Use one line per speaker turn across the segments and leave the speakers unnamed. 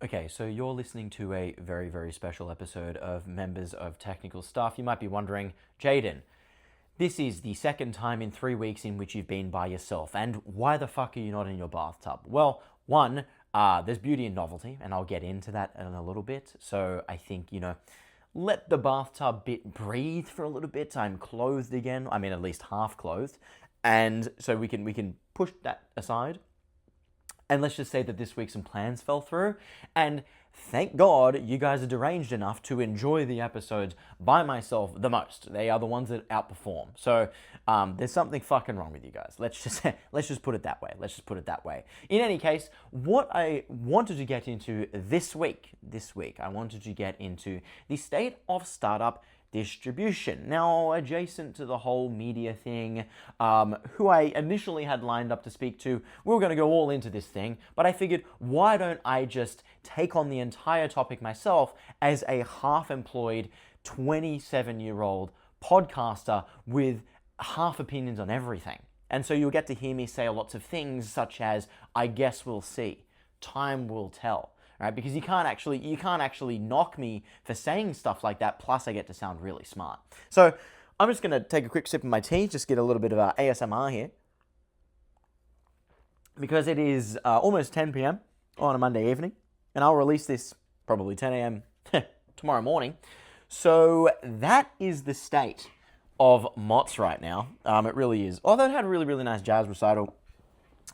Okay, so you're listening to a very, very special episode of Members of Technical Staff. You might be wondering, Jaden, this is the second time in 3 weeks in which you've been by yourself, and why the fuck are you not in your bathtub? Well, one, there's beauty in novelty, and I'll get into that in a little bit. So I think, let the bathtub bit breathe for a little bit. I'm clothed again. I mean, at least half clothed. And so we can push that aside. And let's just say that this week some plans fell through, and thank God you guys are deranged enough to enjoy the episodes by myself the most. They are the ones that outperform. So there's something fucking wrong with you guys. Let's just put it that way. In any case, what I wanted to get into this week, I wanted to get into the state of startup distribution. Now, adjacent to the whole media thing, who I initially had lined up to speak to, we were going to go all into this thing, but I figured, why don't I just take on the entire topic myself as a half-employed 27-year-old podcaster with half opinions on everything. And so you'll get to hear me say lots of things such as, I guess we'll see, time will tell. Right? Because you can't actually knock me for saying stuff like that, plus I get to sound really smart. So I'm just going to take a quick sip of my tea, just get a little bit of ASMR here. Because it is almost 10 p.m. on a Monday evening, and I'll release this probably 10 a.m. tomorrow morning. So that is the state of Mott's right now. It really is. Although it had a really, really nice jazz recital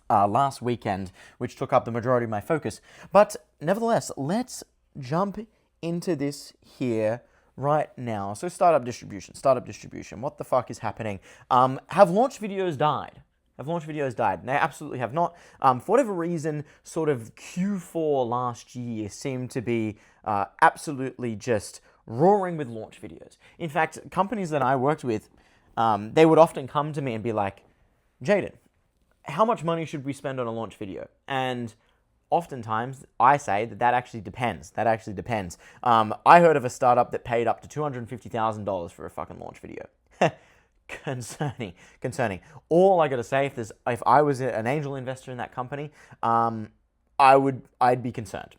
last weekend, which took up the majority of my focus. But nevertheless, let's jump into this here right now. So startup distribution. What the fuck is happening? Have launch videos died? They absolutely have not. For whatever reason, sort of Q4 last year seemed to be absolutely just roaring with launch videos. In fact, companies that I worked with, they would often come to me and be like, Jaden, how much money should we spend on a launch video? And oftentimes I say that actually depends. I heard of a startup that paid up to $250,000 for a fucking launch video. Concerning. All I gotta say, if I was an angel investor in that company, I'd be concerned.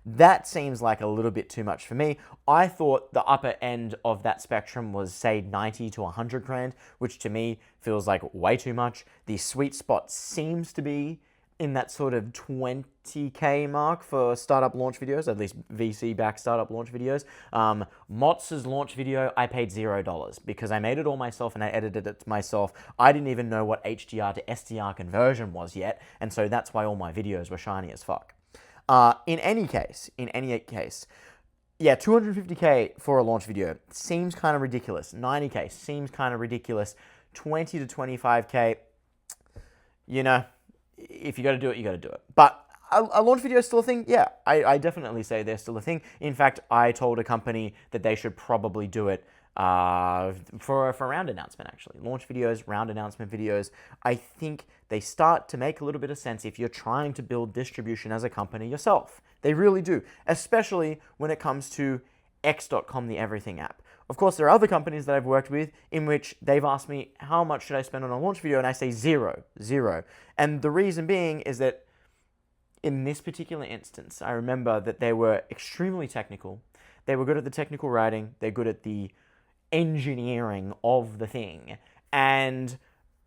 That seems like a little bit too much for me. I thought the upper end of that spectrum was, say, 90 to 100 grand, which to me feels like way too much. The sweet spot seems to be in that sort of 20K mark for startup launch videos, at least VC-backed startup launch videos. Mott's launch video, I paid $0 because I made it all myself and I edited it myself. I didn't even know what HDR to SDR conversion was yet, and so that's why all my videos were shiny as fuck. In any case, yeah, 250K for a launch video seems kind of ridiculous. 90K seems kind of ridiculous. 20 to 25K, if you got to do it, you got to do it. But a launch video is still a thing? Yeah, I definitely say they're still a thing. In fact, I told a company that they should probably do it for a round announcement, actually. Launch videos, round announcement videos. I think they start to make a little bit of sense if you're trying to build distribution as a company yourself. They really do, especially when it comes to X.com, the everything app. Of course, there are other companies that I've worked with in which they've asked me, how much should I spend on a launch video? And I say zero. And the reason being is that in this particular instance, I remember that they were extremely technical. They were good at the technical writing. They're good at the engineering of the thing. And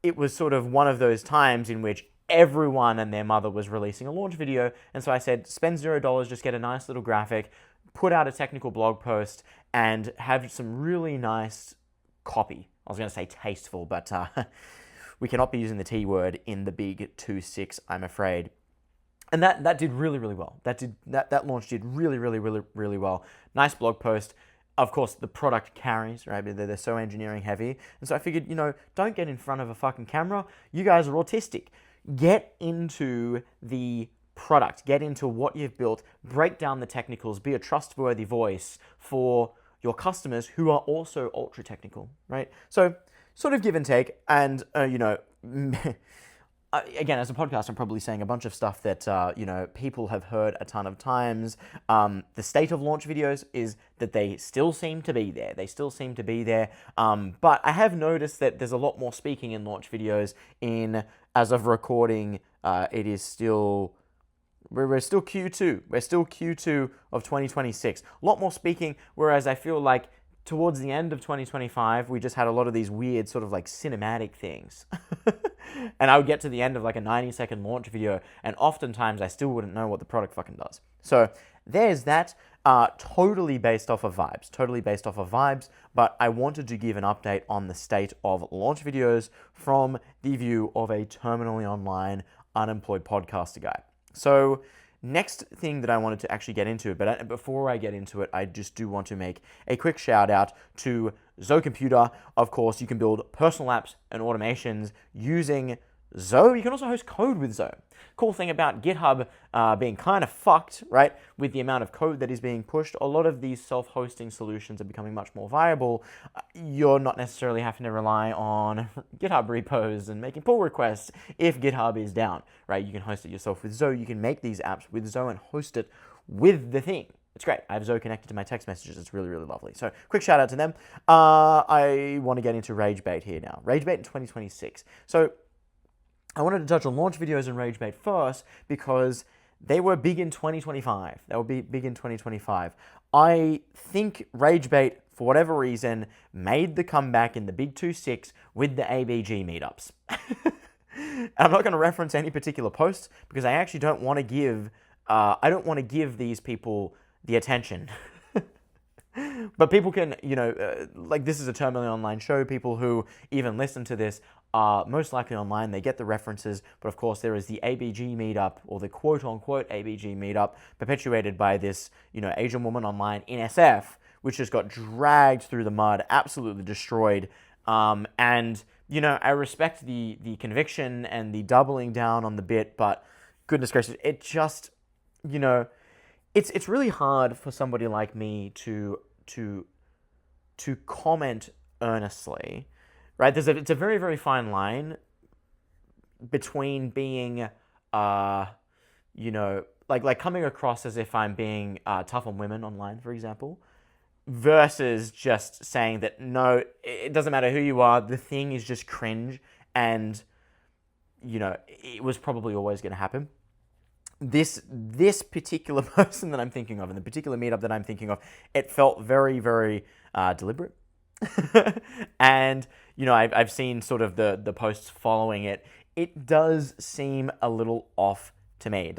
it was sort of one of those times in which everyone and their mother was releasing a launch video. And so I said, spend $0, just get a nice little graphic, put out a technical blog post, and have some really nice copy. I was going to say tasteful, but we cannot be using the T word in the big 2.6, I'm afraid. And that did really, really well. That launch did really, really, really, really well. Nice blog post. Of course, the product carries, right? They're so engineering heavy. And so I figured, don't get in front of a fucking camera. You guys are autistic. Get into the product. Get into what you've built. Break down the technicals. Be a trustworthy voice for your customers who are also ultra technical, right? So sort of give and take. And, again, as a podcast, I'm probably saying a bunch of stuff that, people have heard a ton of times. The state of launch videos is that they still seem to be there. But I have noticed that there's a lot more speaking in launch videos as of recording, it is still We're still Q2. We're still Q2 of 2026. A lot more speaking, whereas I feel like towards the end of 2025, we just had a lot of these weird sort of like cinematic things. And I would get to the end of like a 90-second launch video, and oftentimes I still wouldn't know what the product fucking does. So there's that. Totally based off of vibes, but I wanted to give an update on the state of launch videos from the view of a terminally online unemployed podcaster guy. So next thing that I wanted to actually get into, but before I get into it, I just do want to make a quick shout out to Zoe Computer. Of course, you can build personal apps and automations using Zoe. You can also host code with Zoe. Cool thing about GitHub being kind of fucked, right, with the amount of code that is being pushed, a lot of these self-hosting solutions are becoming much more viable. You're not necessarily having to rely on GitHub repos and making pull requests if GitHub is down, right? You can host it yourself with Zoe. You can make these apps with Zoe and host it with the thing. It's great. I have Zoe connected to my text messages. It's really, really lovely. So quick shout out to them. I want to get into Ragebait here now. Ragebait in 2026. So I wanted to touch on launch videos in Ragebait first because they were big in 2025. They were big in 2025. I think Ragebait, for whatever reason, made the comeback in the Big 2-6 with the ABG meetups. And I'm not going to reference any particular posts because I actually don't want to give, these people the attention. But people can, like this is a terminally online show. People who even listen to this are most likely online. They get the references. But of course, there is the ABG meetup, or the quote-unquote ABG meetup, perpetuated by this, Asian woman online in SF, which just got dragged through the mud, absolutely destroyed. And, I respect the conviction and the doubling down on the bit, but goodness gracious, it just, it's really hard for somebody like me to comment earnestly, right? It's a very, very fine line between being, like coming across as if I'm being tough on women online, for example, versus just saying that, no, it doesn't matter who you are, the thing is just cringe, and, it was probably always going to happen. This particular person that I'm thinking of, and the particular meetup that I'm thinking of, it felt very, very deliberate. And, I've seen sort of the posts following it. It does seem a little off to me. And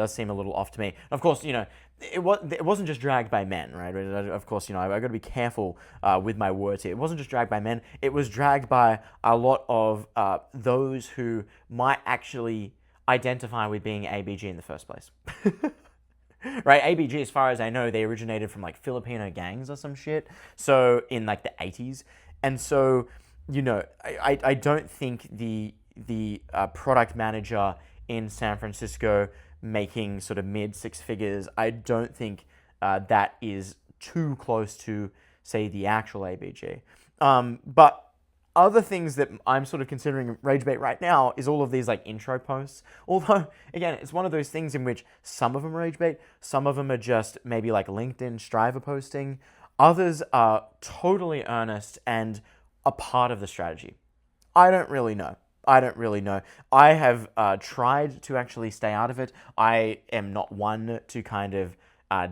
of course, it wasn't just dragged by men, right? Of course, I've got to be careful with my words here. It wasn't just dragged by men. It was dragged by a lot of those who might actually identify with being ABG in the first place. Right? ABG, as far as I know, they originated from like Filipino gangs or some shit. So in like the 80s. And so, I don't think the product manager in San Francisco making sort of mid six figures, I don't think that is too close to, say, the actual ABG. But other things that I'm sort of considering Ragebait right now is all of these like intro posts. Although, again, it's one of those things in which some of them are Ragebait, some of them are just maybe like LinkedIn Striver posting. Others are totally earnest and a part of the strategy. I don't really know. I have tried to actually stay out of it. I am not one to kind of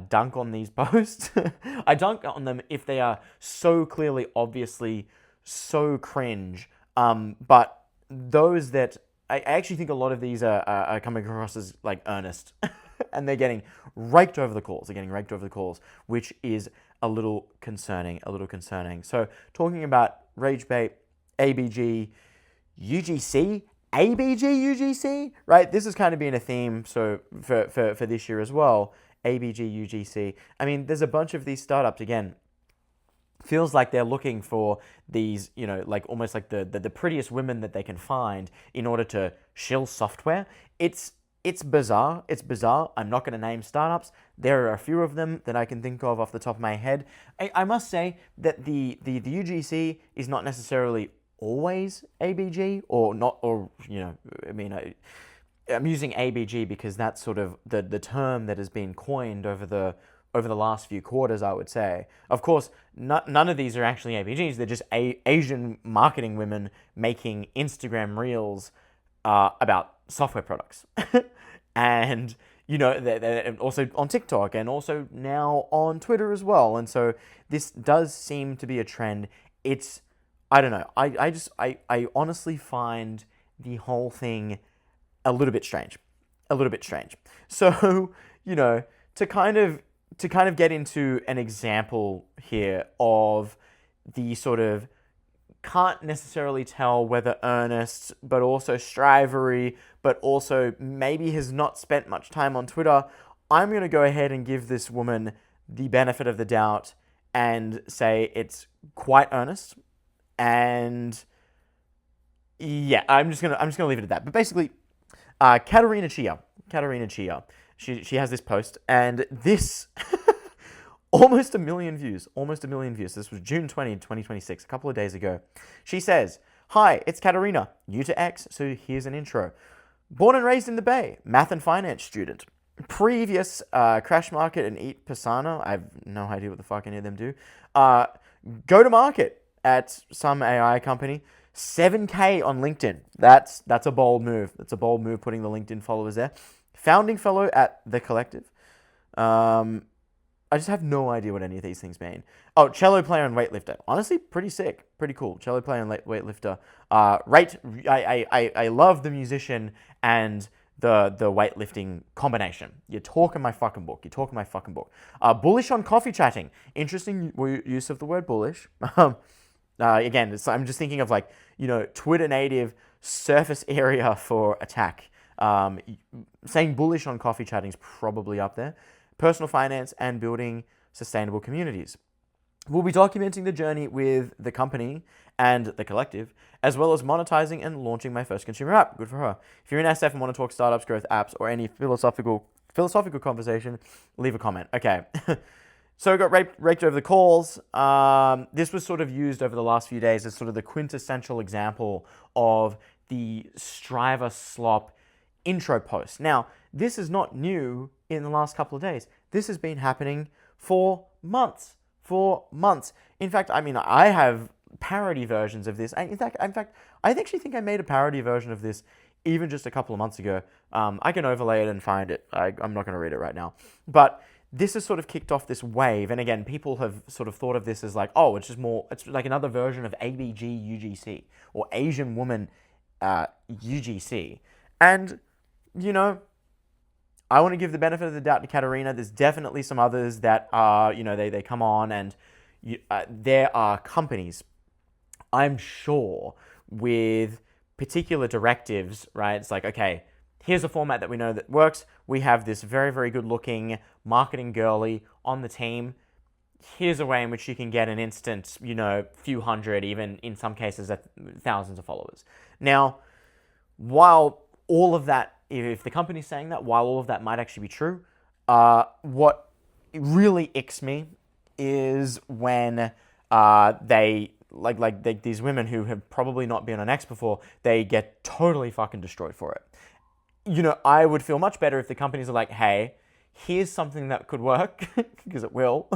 dunk on these posts. I dunk on them if they are so clearly, obviously, so cringe. But those that I actually think a lot of these are coming across as like earnest, and they're getting raked over the coals. Which is a little concerning. So talking about Ragebait, ABG UGC, right? This has kind of been a theme so for this year as well. ABG UGC. I mean, there's a bunch of these startups, again, feels like they're looking for these, like almost like the prettiest women that they can find in order to shill software. It's bizarre. I'm not going to name startups. There are a few of them that I can think of off the top of my head. I must say that the UGC is not necessarily always ABG I'm using ABG because that's sort of the term that has been coined over the last few quarters, I would say. Of course, none of these are actually ABGs. They're just Asian marketing women making Instagram reels about software products. And, they're also on TikTok and also now on Twitter as well. And so this does seem to be a trend. I don't know. I honestly find the whole thing a little bit strange. A little bit strange. So, to kind of get into an example here of the sort of can't necessarily tell whether earnest, but also strivery, but also maybe has not spent much time on Twitter, I'm going to go ahead and give this woman the benefit of the doubt and say it's quite earnest. And yeah, I'm just gonna leave it at that. But basically, Katerina Chia, she has this post, and this almost a million views. This was June 20, 2026, a couple of days ago. She says, "Hi, it's Katerina, new to X, so here's an intro. Born and raised in the Bay, math and finance student. Previous Crash Market and Eat Persona. I have no idea what the fuck any of them do. Go to market at some AI company. 7K on LinkedIn. That's a bold move. That's a bold move, putting the LinkedIn followers there. Founding fellow at The Collective. I just have no idea what any of these things mean. Oh, cello player and weightlifter. Honestly, pretty sick. Pretty cool. Cello player and weightlifter. I love the musician and the weightlifting combination. You're talking my fucking book. Bullish on coffee chatting. Interesting use of the word bullish. Again, I'm just thinking of Twitter native surface area for attack. Saying bullish on coffee chatting is probably up there. Personal finance and building sustainable communities. We'll be documenting the journey with the company and the collective, as well as monetizing and launching my first consumer app. Good for her. If you're in SF and want to talk startups, growth apps, or any philosophical conversation, leave a comment. Okay. So I got raked over the calls. This was sort of used over the last few days as sort of the quintessential example of the striver slop intro post. Now, this is not new in the last couple of days. This has been happening for months. In fact, I have parody versions of this. In fact, I actually think I made a parody version of this even just a couple of months ago. I can overlay it and find it. I'm not going to read it right now. But this has sort of kicked off this wave. And again, people have sort of thought of this as it's like another version of ABG UGC or Asian Woman UGC. And, I want to give the benefit of the doubt to Katerina. There's definitely some others that are, they come on and there are companies, I'm sure, with particular directives, right? It's like, okay, here's a format that we know that works. We have this very, very good looking marketing girly on the team. Here's a way in which you can get an instant, few hundred, even in some cases, thousands of followers. Now, while all of that, if the company's saying that, while all of that might actually be true, what really icks me is when these women who have probably not been on X before, they get totally fucking destroyed for it. I would feel much better if the companies are like, hey, here's something that could work, because it will,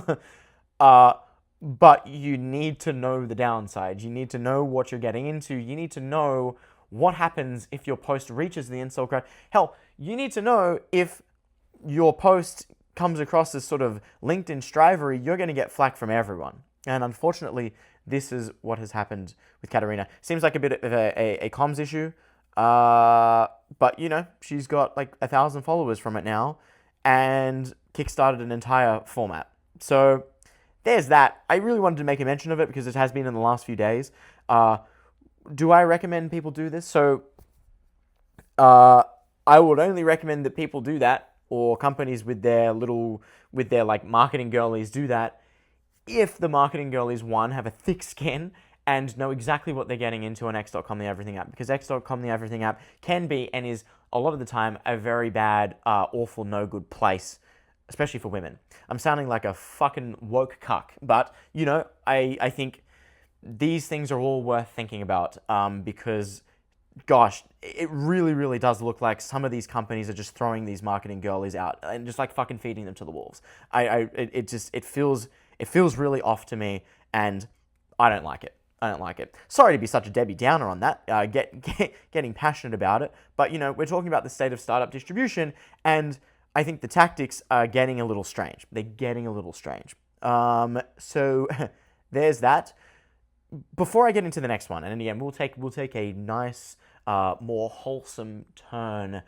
but you need to know the downside. You need to know what you're getting into. You need to know what happens if your post reaches the incel crowd. Hell, you need to know if your post comes across as sort of LinkedIn strivery, you're going to get flack from everyone. And unfortunately, this is what has happened with Katerina. Seems like a bit of a comms issue, but she's got 1,000 followers from it now and kickstarted an entire format. So there's that. I really wanted to make a mention of it because it has been in the last few days. Do I recommend people do this? So I would only recommend that people do that, or companies with their marketing girlies do that, if the marketing girlies, one, have a thick skin and know exactly what they're getting into on X.com the Everything app, because X.com the Everything app can be, and is a lot of the time, a very bad, awful, no good place, especially for women. I'm sounding like a fucking woke cuck, but I think these things are all worth thinking about, because, gosh, it really, really does look like some of these companies are just throwing these marketing girlies out and just fucking feeding them to the wolves. It feels really off to me, and I don't like it. Sorry to be such a Debbie Downer on that, getting passionate about it, but we're talking about the state of startup distribution, and I think the tactics are getting a little strange. They're getting a little strange. So there's that. Before I get into the next one, and again, we'll take a nice, more wholesome turn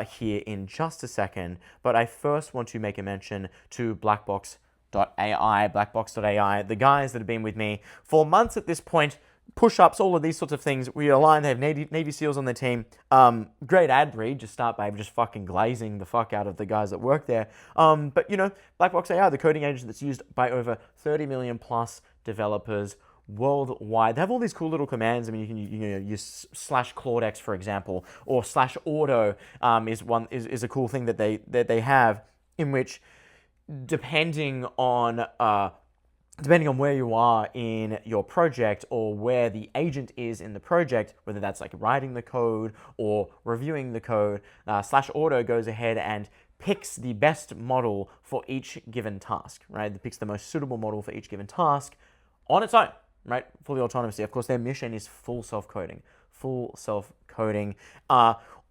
here in just a second. But I first want to make a mention to Blackbox AI, Blackbox.ai, the guys that have been with me for months at this point. Push-ups, all of these sorts of things. We align. They have Navy SEALs on their team. Great ad read. Just start by just fucking glazing the fuck out of the guys that work there. But you know, Blackbox AI, the coding agent that's used by over 30 million plus developers worldwide. They have all these cool little commands. I mean, you can use /Claudex, for example, or /auto is a cool thing that they have, in which depending on where you are in your project or where the agent is in the project, whether that's like writing the code or reviewing the code, /auto goes ahead and picks the best model for each given task, right? It picks the most suitable model for each given task on its own, right? Fully autonomously. Of course, their mission is full self-coding.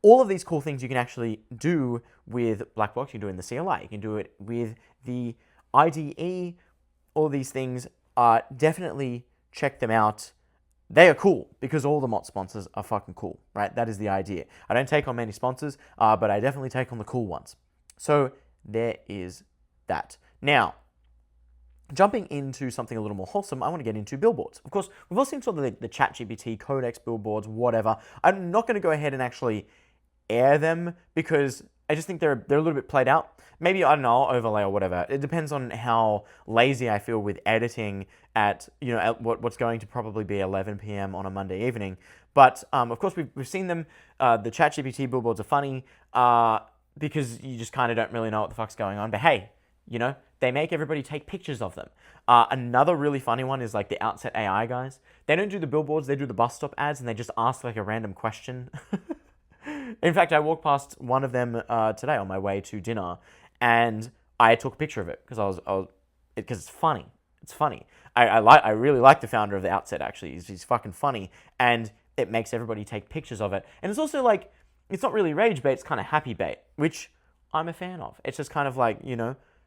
All of these cool things you can actually do with Blackbox. You can do it in the CLI. You can do it with the IDE. All these things, definitely check them out. They are cool because all the MOT sponsors are fucking cool, right? That is the idea. I don't take on many sponsors, but I definitely take on the cool ones. So there is that. Now, jumping into something a little more wholesome, I want to get into billboards. Of course, we've all seen sort of the ChatGPT, Codex billboards, whatever. I'm not going to go ahead and actually air them because I just think they're a little bit played out. Maybe, I don't know, I'll overlay or whatever. It depends on how lazy I feel with editing at what's going to probably be 11 p.m. on a Monday evening. But of course, we've seen them. The ChatGPT billboards are funny because you just kind of don't really know what the fuck's going on. But hey, they make everybody take pictures of them. Another really funny one is like the Outset AI guys. They don't do the billboards, they do the bus stop ads, and they just ask like a random question. In fact, I walked past one of them today on my way to dinner, and I took a picture of it because because it's funny. It's funny. I really like the founder of the Outset. Actually, he's fucking funny, and it makes everybody take pictures of it. And it's also like, it's not really rage bait. It's kind of happy bait, which I'm a fan of. It's just kind of like,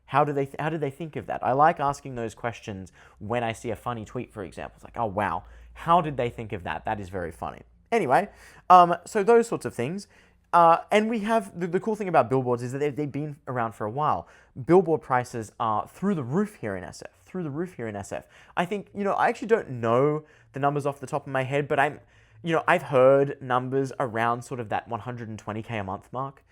how did they think of that? I like asking those questions when I see a funny tweet, for example. It's like, oh wow, how did they think of that? That is very funny. Anyway, so those sorts of things. And we have, the cool thing about billboards is that they've been around for a while. Billboard prices are through the roof here in SF. I think, I actually don't know the numbers off the top of my head, but I've heard numbers around sort of that 120K a month mark.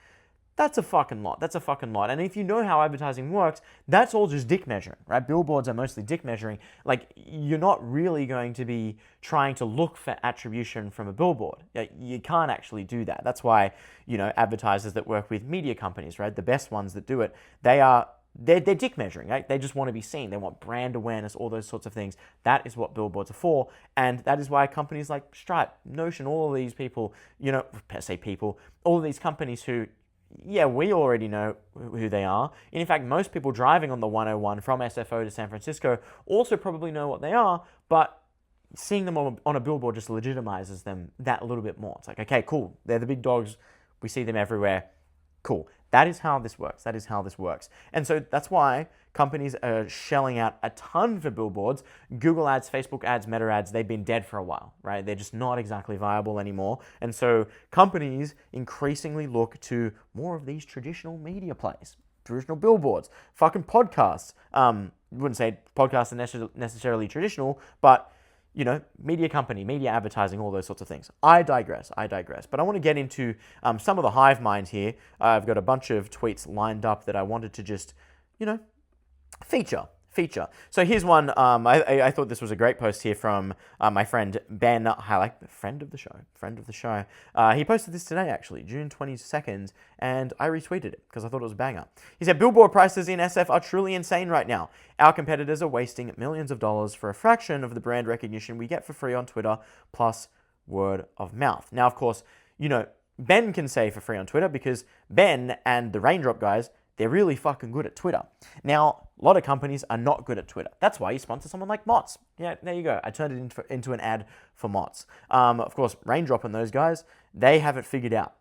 That's a fucking lot. And if you know how advertising works, that's all just dick measuring, right? Billboards are mostly dick measuring. Like, you're not really going to be trying to look for attribution from a billboard. You can't actually do that. That's why, advertisers that work with media companies, right? The best ones that do it, they're dick measuring, right? They just want to be seen. They want brand awareness, all those sorts of things. That is what billboards are for. And that is why companies like Stripe, Notion, all of these people, all of these companies who, yeah, we already know who they are. And in fact, most people driving on the 101 from SFO to San Francisco also probably know what they are, but seeing them on a billboard just legitimizes them that little bit more. It's like, okay, cool. They're the big dogs. We see them everywhere. Cool. That is how this works. And so that's why companies are shelling out a ton for billboards. Google ads, Facebook ads, Meta ads, they've been dead for a while, right? They're just not exactly viable anymore. And so companies increasingly look to more of these traditional media plays, traditional billboards, fucking podcasts. Wouldn't say podcasts are necessarily traditional, but media company, media advertising, all those sorts of things. I digress. But I want to get into some of the hive mind here. I've got a bunch of tweets lined up that I wanted to just, feature. So here's one. I thought this was a great post here from my friend benhylak, friend of the show. He posted this today, actually, June 22nd, and I retweeted it because I thought it was a banger. He said, billboard prices in SF are truly insane right now. Our competitors are wasting millions of dollars for a fraction of the brand recognition we get for free on Twitter, plus word of mouth. Now, of course, Ben can say for free on Twitter because Ben and the Raindrop guys, they're really fucking good at Twitter. Now, a lot of companies are not good at Twitter. That's why you sponsor someone like Mott's. Yeah, there you go. I turned it into an ad for Mott's. Of course, Raindrop and those guys, they have it figured out.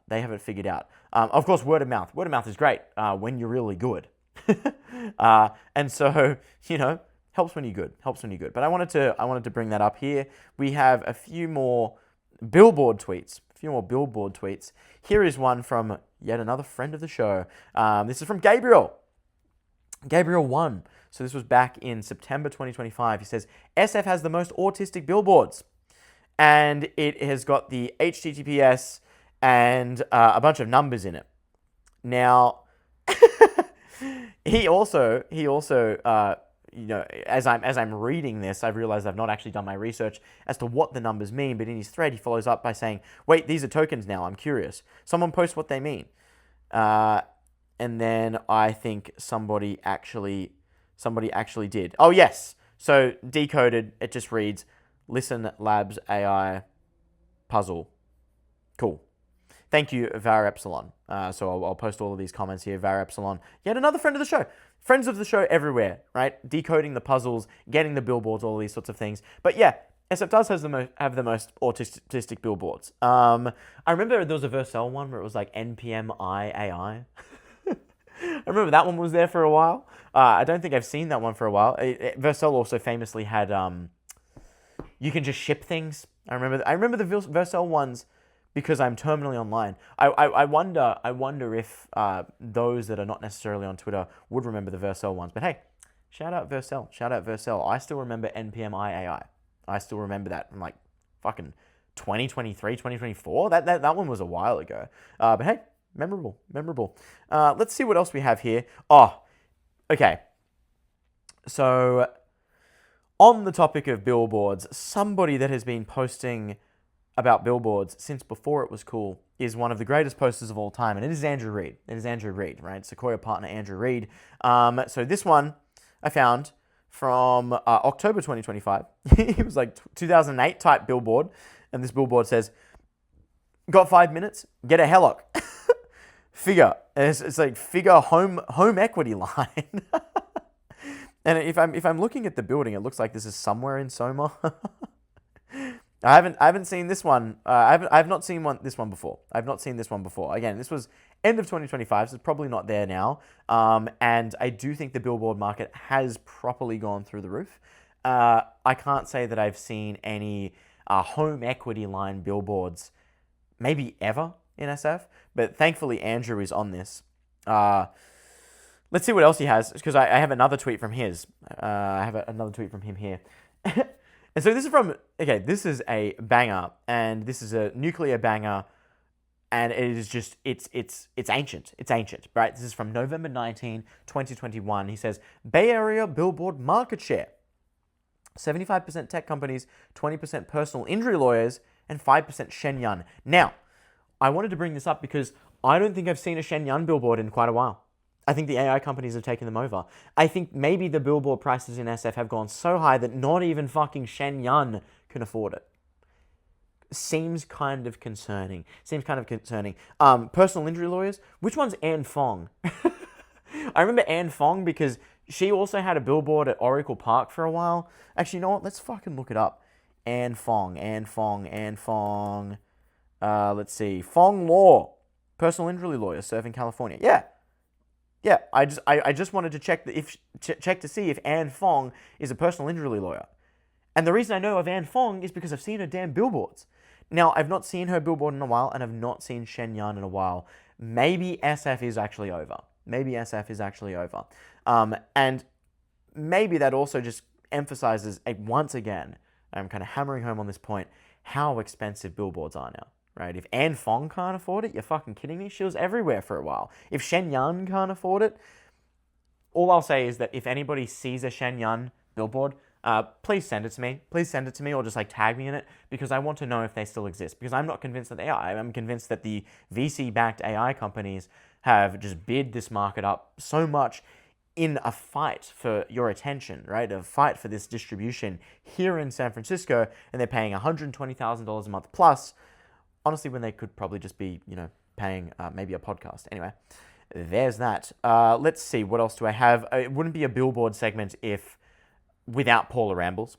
Of course, word of mouth. Word of mouth is great when you're really good. And so, helps when you're good. But I wanted to bring that up here. We have a few more billboard tweets. Here is one from yet another friend of the show. This is from Gabriel 1. So this was back in September 2025. He says, SF has the most autistic billboards. And it has got the HTTPS and a bunch of numbers in it. Now, he also, as I'm reading this, I've realized I've not actually done my research as to what the numbers mean. But in his thread, he follows up by saying, "Wait, these are tokens now. I'm curious. Someone post what they mean." And then I think somebody actually did. Oh yes. So decoded, it just reads, "Listen Labs AI puzzle." Cool. Thank you, Var Epsilon. So I'll post all of these comments here. Var Epsilon, yet another friend of the show. Friends of the show everywhere, right? Decoding the puzzles, getting the billboards, all these sorts of things. But yeah, SF does have the most autistic billboards. I remember there was a Vercel one where it was like NPMI AI. I remember that one was there for a while. I don't think I've seen that one for a while. Vercel also famously had you can just ship things. I remember the Vercel ones because I'm terminally online. I wonder if those that are not necessarily on Twitter would remember the Vercel ones. But hey, shout out Vercel. I still remember NPMI AI. I still remember that from like fucking 2023, 2024. That one was a while ago. But hey, memorable. Let's see what else we have here. Oh, okay. So on the topic of billboards, somebody that has been posting about billboards since before it was cool is one of the greatest posters of all time, and it is Andrew Reid. Right? Sequoia partner Andrew Reid. So this one I found from October 2025. It was like 2008 type billboard, and this billboard says, "Got 5 minutes? Get a Hellock." Figure. And it's like figure home equity line. And if I'm looking at the building, it looks like this is somewhere in Soma. I haven't seen this one. I've not seen this one before. Again, this was end of 2025, so it's probably not there now. And I do think the billboard market has properly gone through the roof. I can't say that I've seen any home equity line billboards, maybe ever in SF. But thankfully, Andrew is on this. Let's see what else he has, because I have another tweet from his. I have another tweet from him here. And so this is a banger, and this is a nuclear banger, and it is just, it's ancient, right? This is from November 19, 2021. He says, Bay Area billboard market share, 75% tech companies, 20% personal injury lawyers, and 5% Shenyang. Now, I wanted to bring this up because I don't think I've seen a Shenyang billboard in quite a while. I think the AI companies have taken them over. I think maybe the billboard prices in SF have gone so high that not even fucking Shenyang can afford it. Seems kind of concerning. Personal injury lawyers. Which one's Anne Fong? I remember Anne Fong because she also had a billboard at Oracle Park for a while. Actually, you know what? Let's fucking look it up. Anne Fong. Let's see. Fong Law. Personal injury lawyer, serving California. Yeah, I just wanted to check to see if Anne Fong is a personal injury lawyer. And the reason I know of Anne Fong is because I've seen her damn billboards. Now, I've not seen her billboard in a while, and I've not seen Shenyang in a while. Maybe SF is actually over. And maybe that also just emphasizes, once again, I'm kind of hammering home on this point, how expensive billboards are now. Right? If Anne Fong can't afford it, you're fucking kidding me? She was everywhere for a while. If Shenyang can't afford it, all I'll say is that if anybody sees a Shenyang billboard, please send it to me. Or just like tag me in it, because I want to know if they still exist. Because I'm not convinced that they are. I'm convinced that the VC-backed AI companies have just bid this market up so much in a fight for your attention, right? A fight for this distribution here in San Francisco, and they're paying $120,000 a month plus. Honestly, when they could probably just be, paying maybe a podcast. Anyway, there's that. Let's see, what else do I have? It wouldn't be a billboard segment if without Paula Rambles.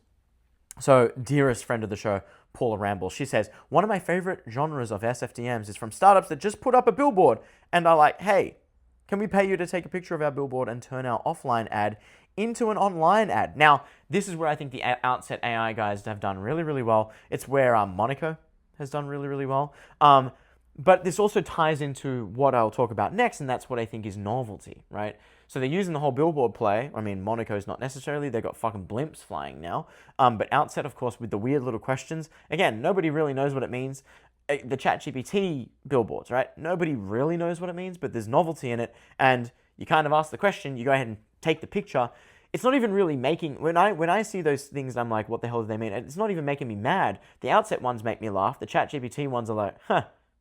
So, dearest friend of the show, Paula Rambles, she says, one of my favorite genres of SFDMs is from startups that just put up a billboard and are like, hey, can we pay you to take a picture of our billboard and turn our offline ad into an online ad? Now, this is where I think the Outset AI guys have done really, really well. It's where Monaco has done really, really well. But this also ties into what I'll talk about next, and that's what I think is novelty, right? So they're using the whole billboard play. I mean, Monaco's not necessarily. They've got fucking blimps flying now. But Outset, of course, with the weird little questions. Again, nobody really knows what it means. The ChatGPT billboards, right? Nobody really knows what it means, but there's novelty in it. And you kind of ask the question, you go ahead and take the picture. It's not even really making, when I see those things, I'm like, what the hell do they mean? It's not even making me mad. The Outset ones make me laugh. The ChatGPT ones are like,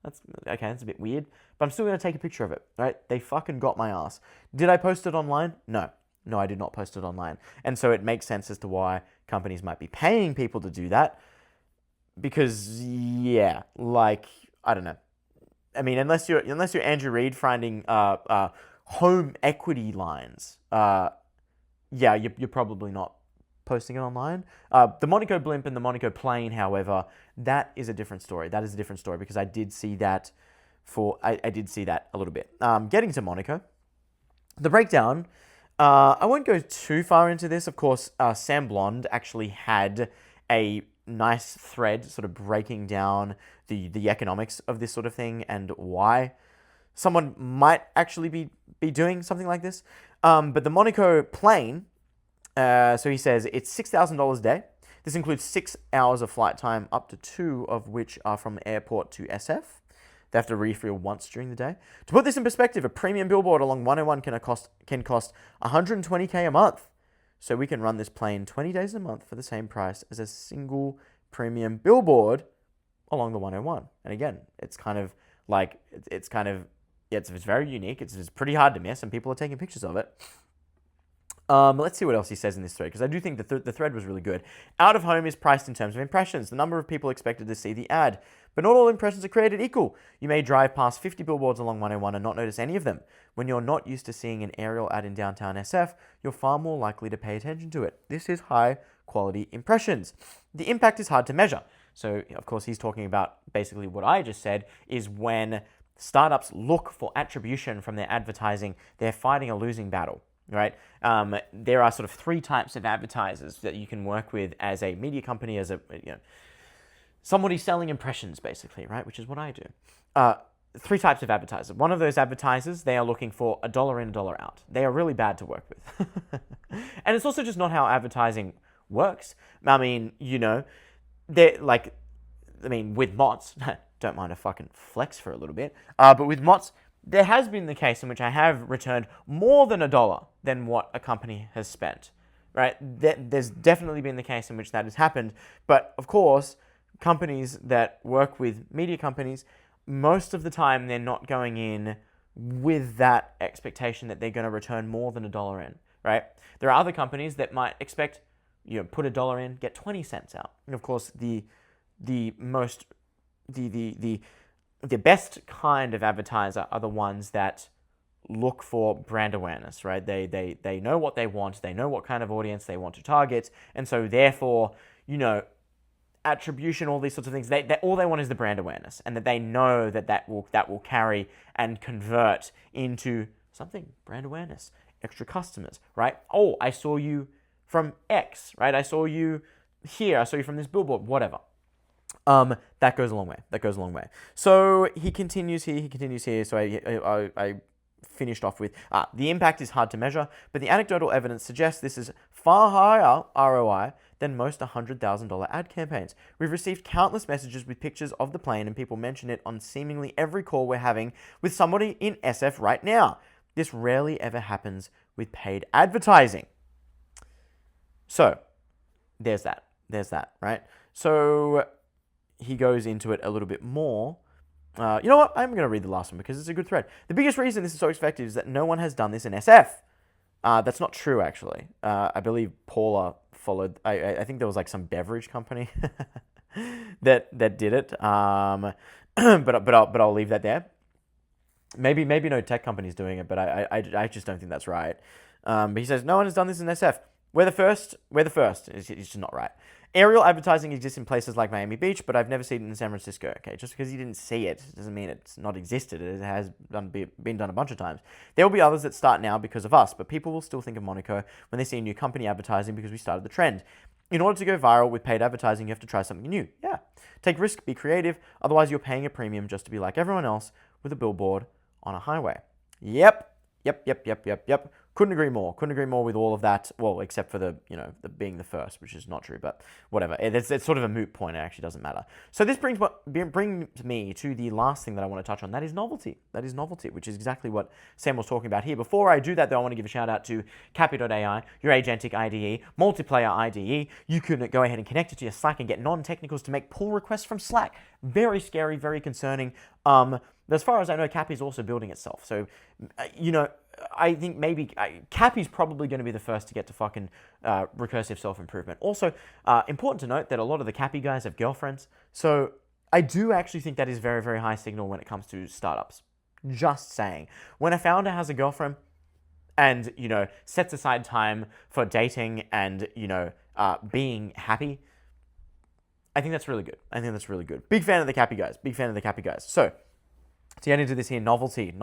that's okay, that's a bit weird, but I'm still going to take a picture of it, right? They fucking got my ass. Did I post it online? No, I did not post it online. And so it makes sense as to why companies might be paying people to do that, because, yeah, like, I don't know. I mean, unless you're Andrew Reid finding home equity lines, yeah, you're probably not posting it online. The Monaco blimp and the Monaco plane, however, that is a different story. That is a different story because I did see that I did see that a little bit. Getting to Monaco, the breakdown, I won't go too far into this. Of course, samdblond actually had a nice thread sort of breaking down the economics of this sort of thing and why someone might actually be doing something like this. But the Monaco plane, so he says it's $6,000 a day. This includes 6 hours of flight time, up to 2 of which are from the airport to SF. They have to refuel once during the day. To put this in perspective, a premium billboard along 101 can cost $120K a month. So we can run this plane 20 days a month for the same price as a single premium billboard along the 101. And again, it's kind of like, it's very unique. It's pretty hard to miss, and people are taking pictures of it. Let's see what else he says in this thread, because I do think the thread was really good. Out of home is priced in terms of impressions, the number of people expected to see the ad. But not all impressions are created equal. You may drive past 50 billboards along 101 and not notice any of them. When you're not used to seeing an aerial ad in downtown SF, you're far more likely to pay attention to it. This is high quality impressions. The impact is hard to measure. So, of course, he's talking about basically what I just said, is when startups look for attribution from their advertising, they're fighting a losing battle. Right? There are sort of 3 types of advertisers that you can work with as a media company, as somebody selling impressions, basically, right? Which is what I do. 3 types of advertisers. One of those advertisers, they are looking for $1 in, $1 out. They are really bad to work with. And it's also just not how advertising works. I mean, with mods, don't mind a fucking flex for a little bit, but with mods, there has been the case in which I have returned more than $1 than what a company has spent, right? There's definitely been the case in which that has happened. But of course, companies that work with media companies, most of the time they're not going in with that expectation that they're going to return more than $1 in, right? There are other companies that might expect, put $1 in, get 20 cents out. And of course, the best kind of advertiser are the ones that look for brand awareness, right? They know what they want, they know what kind of audience they want to target, and so therefore, attribution, all these sorts of things, all they want is the brand awareness, and that they know that will carry and convert into something, brand awareness, extra customers, right? Oh, I saw you from X, right? I saw you here, I saw you from this billboard, whatever. That goes a long way. So he continues here. So I finished off with, the impact is hard to measure, but the anecdotal evidence suggests this is far higher ROI than most $100,000 ad campaigns. We've received countless messages with pictures of the plane, and people mention it on seemingly every call we're having with somebody in SF right now. This rarely ever happens with paid advertising. So there's that, right? So he goes into it a little bit more. You know what? I'm going to read the last one because it's a good thread. The biggest reason this is so effective is that no one has done this in SF. That's not true, actually. I believe Paula followed. I think there was like some beverage company that did it. But I'll leave that there. Maybe no tech company's doing it, but I just don't think that's right. But he says, no one has done this in SF. We're the first. It's just not right. Aerial advertising exists in places like Miami Beach, but I've never seen it in San Francisco. Okay, just because you didn't see it doesn't mean it's not existed. It has been done a bunch of times. There will be others that start now because of us, but people will still think of Monaco when they see a new company advertising because we started the trend. In order to go viral with paid advertising, you have to try something new. Yeah. Take risk, be creative. Otherwise, you're paying a premium just to be like everyone else with a billboard on a highway. Yep. Couldn't agree more. Couldn't agree more with all of that. Well, except for the being the first, which is not true, but whatever. It's sort of a moot point. It actually doesn't matter. So this brings me to the last thing that I want to touch on. That is novelty. Which is exactly what Sam was talking about here. Before I do that, though, I want to give a shout out to Cappy.ai, your agentic IDE, multiplayer IDE. You can go ahead and connect it to your Slack and get non-technicals to make pull requests from Slack. Very scary, very concerning. As far as I know, Cappy's also building itself. So, I think maybe Cappy's probably going to be the first to get to fucking recursive self-improvement. Also, important to note that a lot of the Cappy guys have girlfriends. So I do actually think that is very, very high signal when it comes to startups. Just saying. When a founder has a girlfriend and, sets aside time for dating and, being happy, I think that's really good. Big fan of the Cappy guys. So, to get into this here, novelty.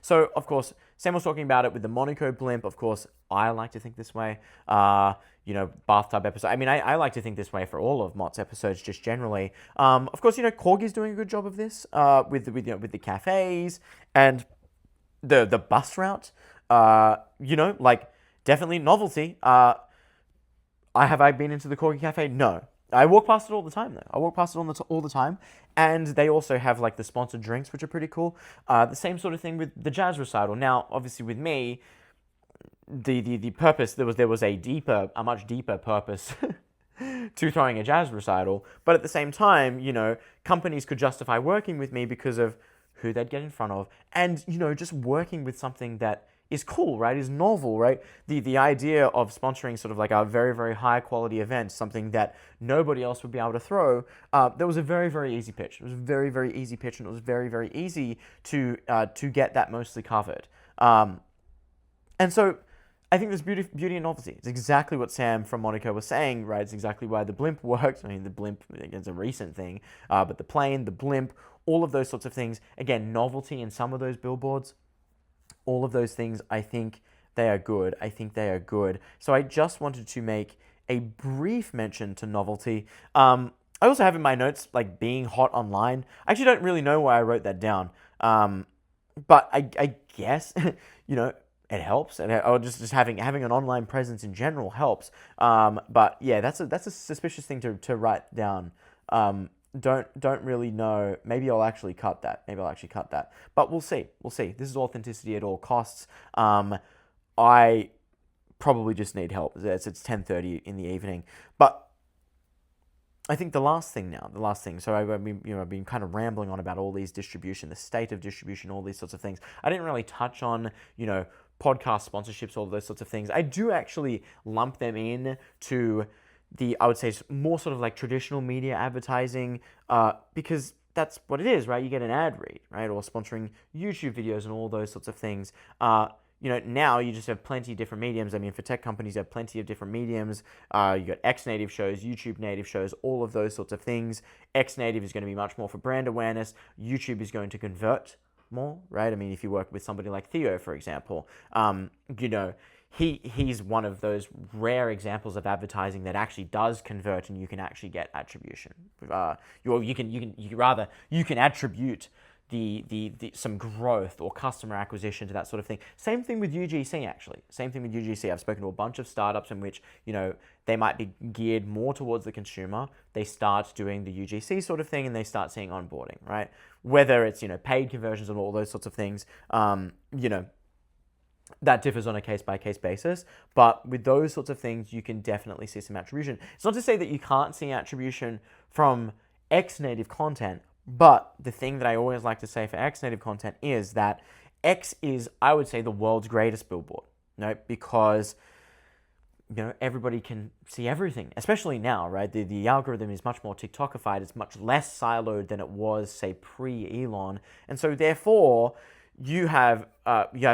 So, of course, Sam was talking about it with the Monaco blimp. Of course, I like to think this way. Bathtub episode. I mean, I like to think this way for all of Mott's episodes, just generally. Of course, Corgi's doing a good job of this with the cafes and the bus route. Definitely novelty. Have I been into the Corgi cafe? No. I walk past it all the time, though. All the time. And they also have, the sponsored drinks, which are pretty cool. The same sort of thing with the jazz recital. Now, obviously, with me, the purpose, there was a much deeper purpose to throwing a jazz recital. But at the same time, companies could justify working with me because of who they'd get in front of. And, just working with something that is cool, right? Is novel, right? The idea of sponsoring sort of a very, very high quality event, something that nobody else would be able to throw, that was a very, very easy pitch. It was a very, very easy pitch, and it was very, very easy to get that mostly covered. And so I think there's beauty in novelty. It's exactly what Sam from Monaco was saying, right? It's exactly why the blimp worked. I mean, the blimp is a recent thing, but the plane, the blimp, all of those sorts of things. Again, novelty in some of those billboards. All of those things, I think they are good. So I just wanted to make a brief mention to novelty. I also have in my notes, being hot online. I actually don't really know why I wrote that down. But I guess, it helps. Or just having an online presence in general helps. But yeah, that's a suspicious thing to write down. Don't really know. Maybe I'll actually cut that. But we'll see. This is authenticity at all costs. I probably just need help. It's 10:30 in the evening. But I think the last thing. So I've been kind of rambling on about all these distribution, the state of distribution, all these sorts of things. I didn't really touch on, podcast sponsorships, all those sorts of things. I do actually lump them in to I would say more sort of traditional media advertising, because that's what it is, right? You get an ad read, right? Or sponsoring YouTube videos and all those sorts of things. Now you just have plenty of different mediums. I mean, for tech companies, you have plenty of different mediums. You got X-native shows, YouTube native shows, all of those sorts of things. X-native is going to be much more for brand awareness. YouTube is going to convert more, right? I mean, if you work with somebody like Theo, for example, he's one of those rare examples of advertising that actually does convert, and you can actually get attribution. You can attribute the some growth or customer acquisition to that sort of thing. Same thing with UGC, actually. I've spoken to a bunch of startups in which, they might be geared more towards the consumer. They start doing the UGC sort of thing and they start seeing onboarding, right? Whether it's, paid conversions and all those sorts of things, that differs on a case-by-case basis. But with those sorts of things, you can definitely see some attribution. It's not to say that you can't see attribution from X-native content, but the thing that I always like to say for X-native content is that X is, I would say, the world's greatest billboard, because everybody can see everything, especially now, right? The algorithm is much more TikTokified. It's much less siloed than it was, say, pre-Elon. And so therefore, you have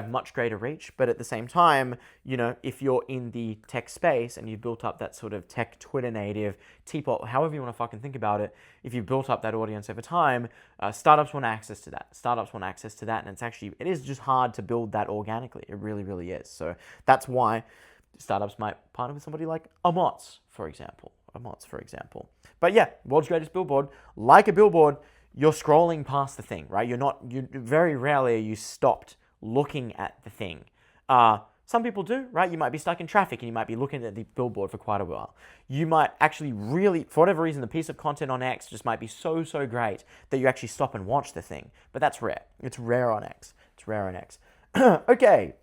much greater reach. But at the same time, if you're in the tech space and you've built up that sort of tech Twitter native, teapot, however you want to fucking think about it, if you've built up that audience over time, startups want access to that. And it is just hard to build that organically. It really, really is. So that's why startups might partner with somebody like a Mott's, for example. But yeah, world's greatest billboard. Like a billboard, you're scrolling past the thing, right? You very rarely are you stopped looking at the thing. Some people do, right? You might be stuck in traffic and you might be looking at the billboard for quite a while. You might actually really, for whatever reason, the piece of content on X just might be so great that you actually stop and watch the thing. But that's rare. It's rare on X. Okay.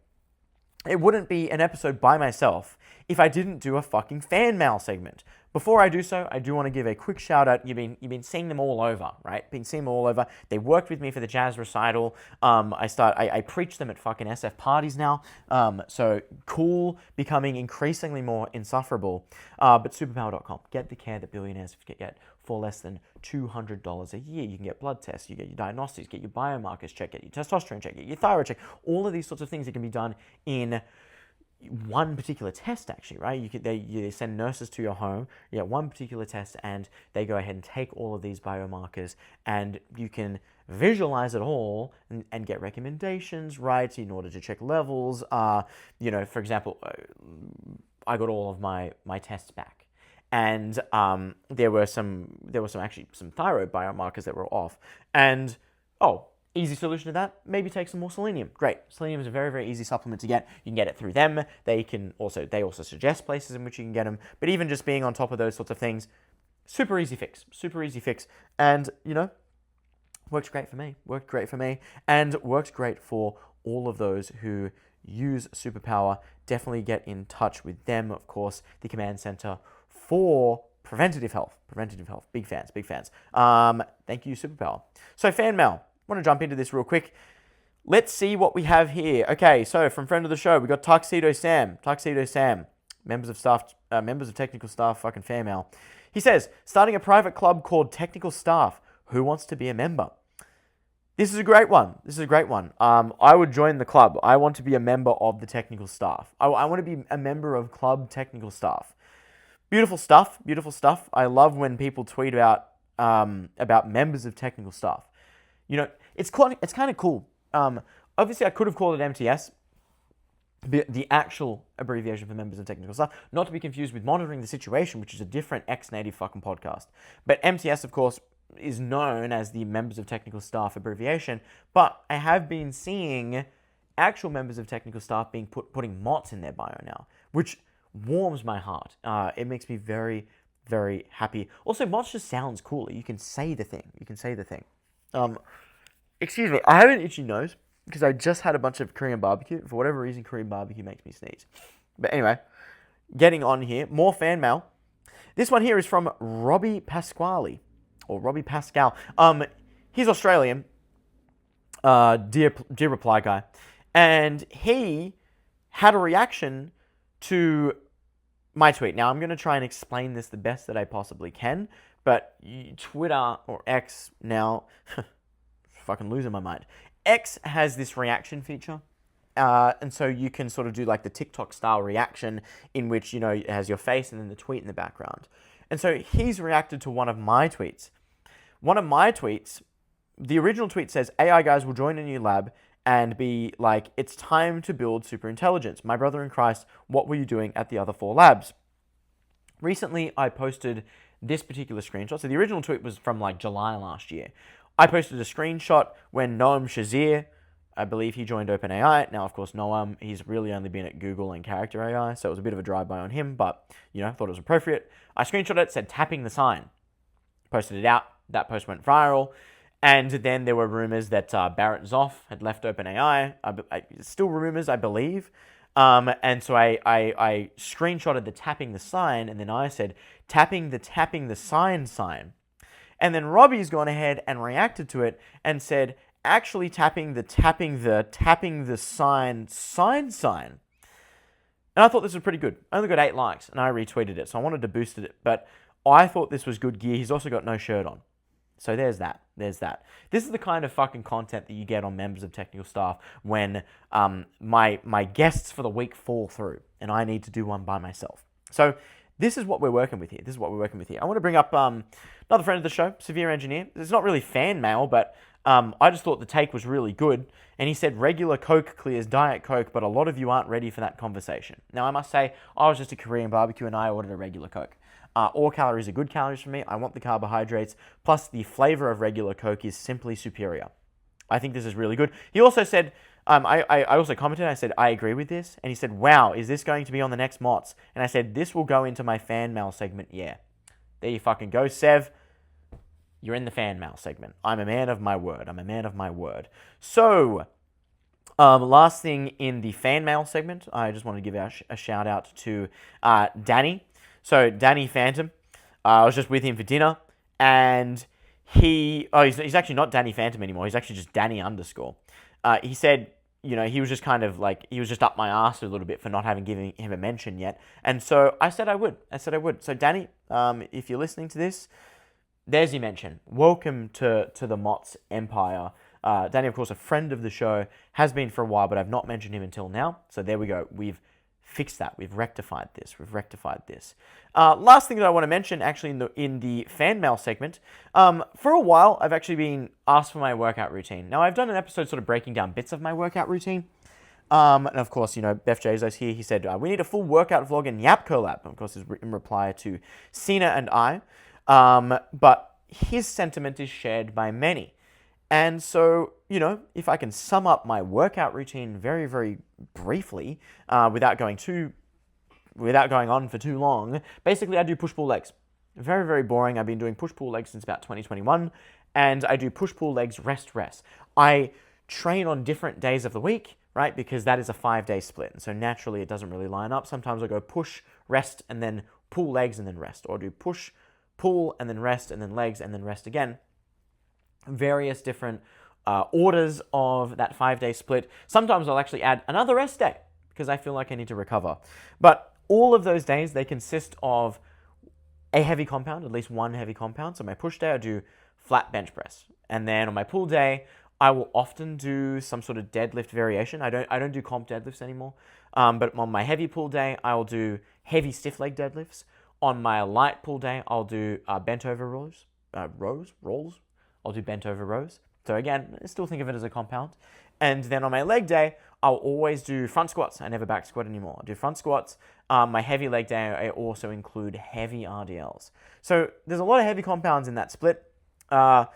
It wouldn't be an episode by myself if I didn't do a fucking fan mail segment. Before I do so, I do want to give a quick shout out. You've been seeing them all over, right? Been seeing them all over. They worked with me for the jazz recital. I preach them at fucking SF parties now. So cool, becoming increasingly more insufferable. But superpower.com. Get the care that billionaires get for less than $200 a year. You can get blood tests, you get your diagnostics, get your biomarkers checked, get your testosterone checked, get your thyroid checked. All of these sorts of things that can be done in one particular test, actually, right? They send nurses to your home, you get one particular test, and they go ahead and take all of these biomarkers, and you can visualize it all and get recommendations, right, in order to check levels. For example, I got all of my tests back, and there were some thyroid biomarkers that were off, and easy solution to that, maybe take some more selenium. Great. Selenium is a very, very easy supplement to get. You can get it through them. They also suggest places in which you can get them. But even just being on top of those sorts of things, super easy fix. And, works great for me. And works great for all of those who use Superpower. Definitely get in touch with them, of course, the command center for preventative health. Big fans. Thank you, Superpower. So fan mail. I want to jump into this real quick. Let's see what we have here. Okay, so from friend of the show, we got Tuxedo Sam, members of technical staff, fucking fan mail. He says, starting a private club called Technical Staff. Who wants to be a member? This is a great one. I would join the club. I want to be a member of the technical staff. I want to be a member of Club Technical Staff. Beautiful stuff. I love when people tweet about members of technical staff. It's kind of cool. Obviously, I could have called it MTS, the actual abbreviation for members of technical staff, not to be confused with Monitoring the Situation, which is a different ex-native fucking podcast. But MTS, of course, is known as the members of technical staff abbreviation. But I have been seeing actual members of technical staff being putting MOTS in their bio now, which warms my heart. It makes me very, very happy. Also, MOTS just sounds cooler. You can say the thing. Excuse me, I have an itchy nose because I just had a bunch of Korean barbecue. For whatever reason, Korean barbecue makes me sneeze. But anyway, getting on here, more fan mail. This one here is from RobbiePasquale, or RobbiePasquale. He's Australian, dear reply guy, and he had a reaction to my tweet. Now, I'm going to try and explain this the best that I possibly can, but Twitter, or X now, fucking losing my mind. X has this reaction feature, and so you can sort of do like the TikTok style reaction in which, it has your face and then the tweet in the background. And so he's reacted to one of my tweets. The original tweet says, AI guys will join a new lab and be like, it's time to build superintelligence. My brother in Christ, what were you doing at the other 4 labs? Recently, I posted this particular screenshot. So the original tweet was from like July last year. I posted a screenshot when Noam Shazir, I believe he joined OpenAI. Now, of course, Noam, he's really only been at Google and Character AI, so it was a bit of a drive-by on him, but, thought it was appropriate. I screenshot it, said tapping the sign. Posted it out. That post went viral. And then there were rumors that Barrett Zoff had left OpenAI. Still rumors, I believe. And so I screenshotted the tapping the sign, and then I said, tapping the sign. And then Robbie's gone ahead and reacted to it and said, actually tapping the sign. And I thought this was pretty good. I only got 8 likes, and I retweeted it, so I wanted to boost it. But I thought this was good gear. He's also got no shirt on. So there's that. There's that. This is the kind of fucking content that you get on members of technical staff when my guests for the week fall through and I need to do one by myself. So this is what we're working with here. I want to bring up another friend of the show, Severe Engineer. It's not really fan mail, but I just thought the take was really good. And he said regular Coke clears Diet Coke, but a lot of you aren't ready for that conversation. Now, I must say, I was just a Korean barbecue and I ordered a regular Coke. All calories are good calories for me. I want the carbohydrates. Plus, the flavor of regular Coke is simply superior. I think this is really good. He also said, I also commented, I said, I agree with this. And he said, wow, is this going to be on the next MOTS? And I said, this will go into my fan mail segment. Yeah. There you fucking go, Sev. You're in the fan mail segment. I'm a man of my word. So, last thing in the fan mail segment, I just want to give a shout out to Danny. So, Danny Phantom, I was just with him for dinner, and he's actually not Danny Phantom anymore. He's actually just Danny _ he said, he was just kind of like, he was just up my ass a little bit for not having given him a mention yet. And so I said I would. So Danny, if you're listening to this, there's your mention. Welcome to the MOTS empire. Danny, of course, a friend of the show, has been for a while, but I've not mentioned him until now. So there we go. We've fixed that. We've rectified this. Last thing that I want to mention, actually, in the fan mail segment, for a while, I've actually been asked for my workout routine. Now, I've done an episode sort of breaking down bits of my workout routine. And of course, Beth Jezos here, he said, we need a full workout vlog in Yap collab. Of course, in reply to Cena and I. But his sentiment is shared by many. And so, if I can sum up my workout routine very, very briefly, without going on for too long, basically I do push-pull legs. Very, very boring. I've been doing push-pull legs since about 2021, and I do push-pull legs, rest. I train on different days of the week, right? Because that is a 5-day split. And so naturally it doesn't really line up. Sometimes I go push, rest, and then pull legs and then rest, or do push, pull, and then rest, and then legs, and then rest again. Various different orders of that 5-day split. Sometimes I'll actually add another rest day because I feel like I need to recover. But all of those days, they consist of a heavy compound, at least one heavy compound. So my push day, I do flat bench press. And then on my pull day, I will often do some sort of deadlift variation. I don't do comp deadlifts anymore. But on my heavy pull day, I will do heavy stiff leg deadlifts. On my light pull day, I'll do bent over rolls. I'll do bent over rows. So again, I still think of it as a compound. And then on my leg day, I'll always do front squats. I never back squat anymore. I do front squats. My heavy leg day, I also include heavy RDLs. So there's a lot of heavy compounds in that split. And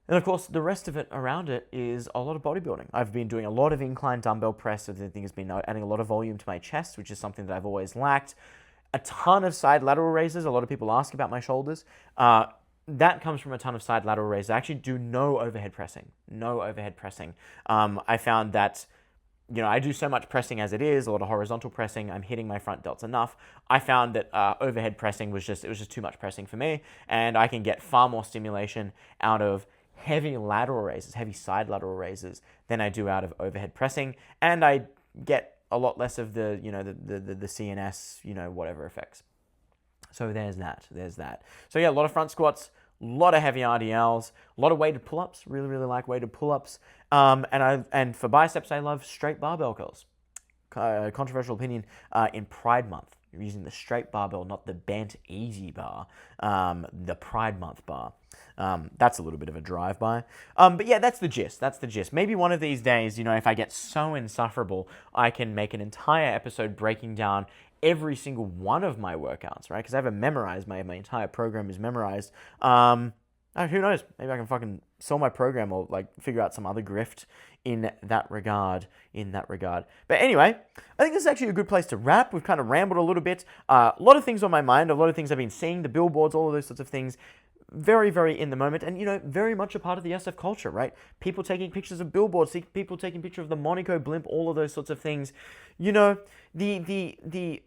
of course, the rest of it around it is a lot of bodybuilding. I've been doing a lot of incline dumbbell press. So the thing has been adding a lot of volume to my chest, which is something that I've always lacked. A ton of side lateral raises. A lot of people ask about my shoulders. That comes from a ton of side lateral raises. I actually do no overhead pressing. I found that, I do so much pressing as it is, a lot of horizontal pressing. I'm hitting my front delts enough. I found that overhead pressing was just too much pressing for me, and I can get far more stimulation out of heavy lateral raises, heavy side lateral raises, than I do out of overhead pressing, and I get a lot less of the CNS, whatever effects. So there's that. So yeah, a lot of front squats, a lot of heavy RDLs, a lot of weighted pull-ups. Really, really like weighted pull-ups. And for biceps, I love straight barbell curls. Controversial opinion in Pride Month. You're using the straight barbell, not the bent easy bar. The Pride Month bar. That's a little bit of a drive-by. But yeah, that's the gist. Maybe one of these days, if I get so insufferable, I can make an entire episode breaking down every single one of my workouts, right? Because I have it memorized. My entire program is memorized. Who knows? Maybe I can fucking sell my program or figure out some other grift in that regard. But anyway, I think this is actually a good place to wrap. We've kind of rambled a little bit. A lot of things on my mind. A lot of things I've been seeing. The billboards, all of those sorts of things. Very, very in the moment, and very much a part of the SF culture, right? People taking pictures of billboards, people taking pictures of the Monaco blimp, all of those sorts of things. The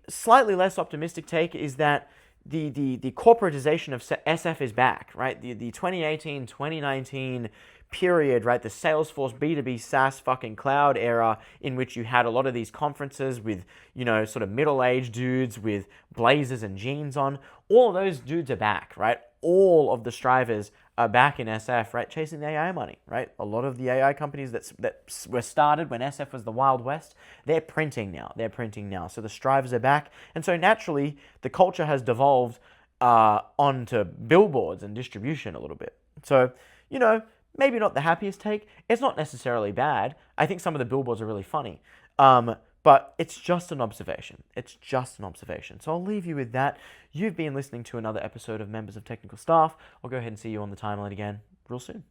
slightly less optimistic take is that the corporatization of SF is back, right? The 2018, 2019 period, right? The Salesforce B2B SaaS fucking cloud era, in which you had a lot of these conferences with, sort of middle-aged dudes with blazers and jeans on. All of those dudes are back, right? All of the strivers are back in SF, right, chasing the AI money, right? A lot of the AI companies that were started when SF was the Wild West, they're printing now. So the Strives are back. And so naturally, the culture has devolved onto billboards and distribution a little bit. So, maybe not the happiest take. It's not necessarily bad. I think some of the billboards are really funny. But it's just an observation. So I'll leave you with that. You've been listening to another episode of Members of Technical Staff. I'll go ahead and see you on the timeline again real soon.